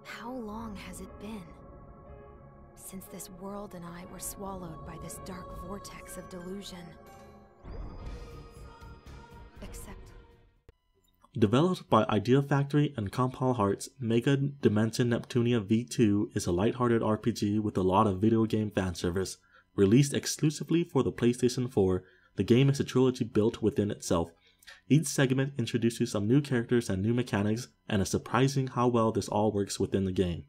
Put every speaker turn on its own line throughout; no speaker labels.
How long has it been since this world and I were swallowed by this dark vortex of delusion? Except...
Developed by Idea Factory and Compile Hearts, Megadimension Neptunia VII is a lighthearted RPG with a lot of video game fan service. Released exclusively for the PlayStation 4, the game is a trilogy built within itself. Each segment introduces some new characters and new mechanics, and it's surprising how well this all works within the game.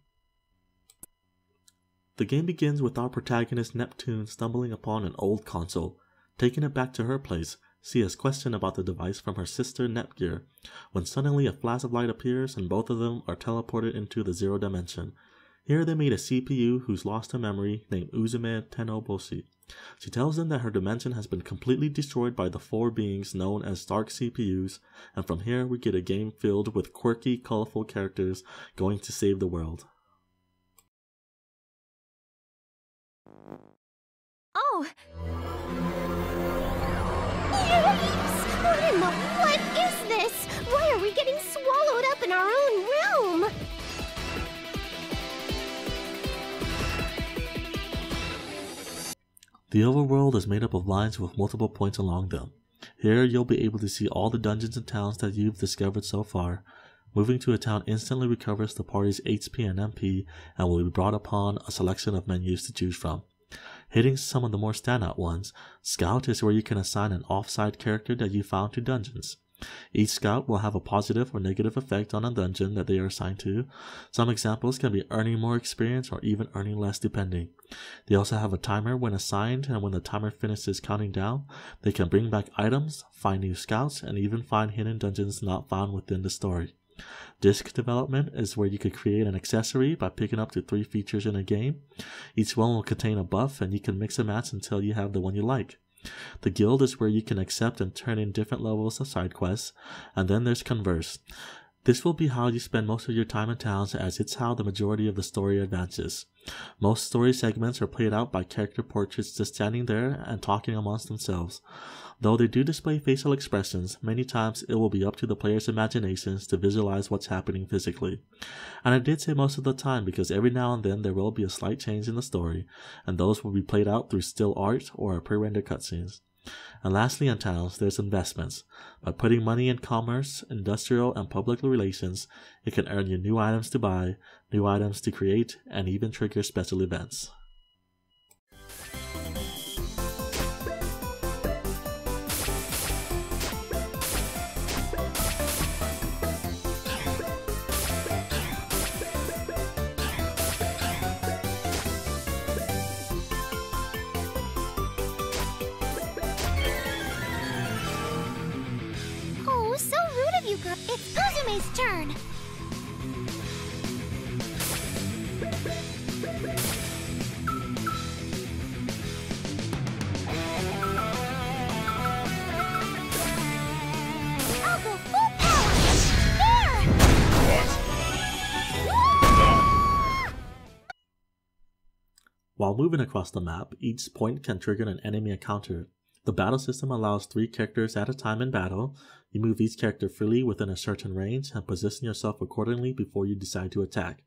The game begins with our protagonist Neptune stumbling upon an old console. Taking it back to her place, she has questioned about the device from her sister Netgear, when suddenly a flash of light appears and both of them are teleported into the zero dimension. Here they meet a CPU who's lost her memory named Uzume Tenoboshi. She tells them that her dimension has been completely destroyed by the four beings known as Dark CPUs, and from here we get a game filled with quirky, colorful characters going to save the world.
Oh! What is this? Why are we getting swallowed up in our own realm?
The overworld is made up of lines with multiple points along them. Here you'll be able to see all the dungeons and towns that you've discovered so far. Moving to a town instantly recovers the party's HP and MP and will be brought upon a selection of menus to choose from. Hitting some of the more standout ones, Scout is where you can assign an off-site character that you found to dungeons. Each scout will have a positive or negative effect on a dungeon that they are assigned to. Some examples can be earning more experience or even earning less depending. They also have a timer when assigned, and when the timer finishes counting down, they can bring back items, find new scouts, and even find hidden dungeons not found within the story. Disc development is where you could create an accessory by picking up to 3 features in a game. Each one will contain a buff, and you can mix and match until you have the one you like. The guild is where you can accept and turn in different levels of side quests, and then there's Converse. This will be how you spend most of your time in towns, as it's how the majority of the story advances. Most story segments are played out by character portraits just standing there and talking amongst themselves. Though they do display facial expressions, many times it will be up to the player's imaginations to visualize what's happening physically. And I did say most of the time because every now and then there will be a slight change in the story, and those will be played out through still art or pre-rendered cutscenes. And lastly, in towns, there's investments. By putting money in commerce, industrial, and public relations, it can earn you new items to buy, new items to create, and even trigger special events.
It's Uzume's turn! I'll go full power! There!
While moving across the map, each point can trigger an enemy encounter. The battle system allows 3 characters at a time in battle. You move each character freely within a certain range and position yourself accordingly before you decide to attack.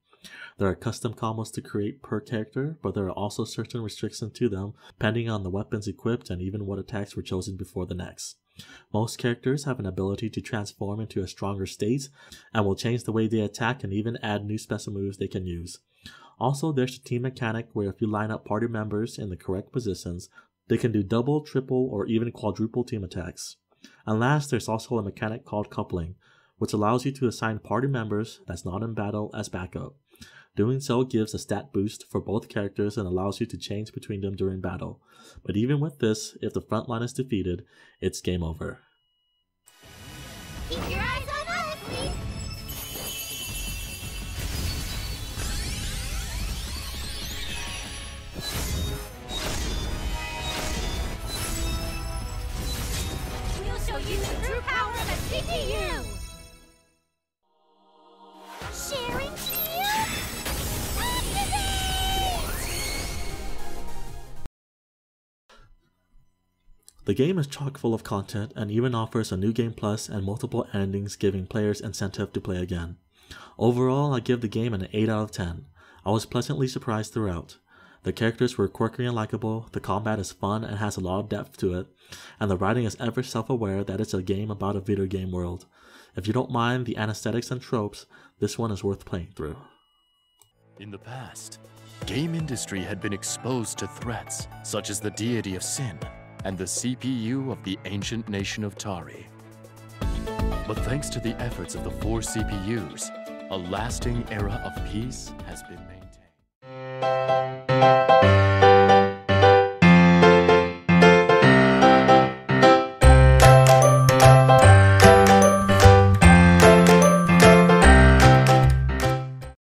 There are custom combos to create per character, but there are also certain restrictions to them depending on the weapons equipped and even what attacks were chosen before the next. Most characters have an ability to transform into a stronger state and will change the way they attack and even add new special moves they can use. Also, there's a team mechanic where if you line up party members in the correct positions, they can do double, triple, or even quadruple team attacks. And last, there's also a mechanic called coupling, which allows you to assign party members that's not in battle as backup. Doing so gives a stat boost for both characters and allows you to change between them during battle. But even with this, if the front line is defeated, it's game over.
Keep your eyes on us, please! We'll show you the true power of a CPU! Sharing field? Activate!
The game is chock full of content and even offers a new game plus and multiple endings, giving players incentive to play again. Overall, I give the game an 8 out of 10. I was pleasantly surprised throughout. The characters were quirky and likable, the combat is fun and has a lot of depth to it, and the writing is ever self-aware that it's a game about a video game world. If you don't mind the anesthetics and tropes, this one is worth playing through.
In the past, game industry had been exposed to threats such as the deity of sin and the CPU of the ancient nation of Tari. But thanks to the efforts of the 4 CPUs, a lasting era of peace has been maintained.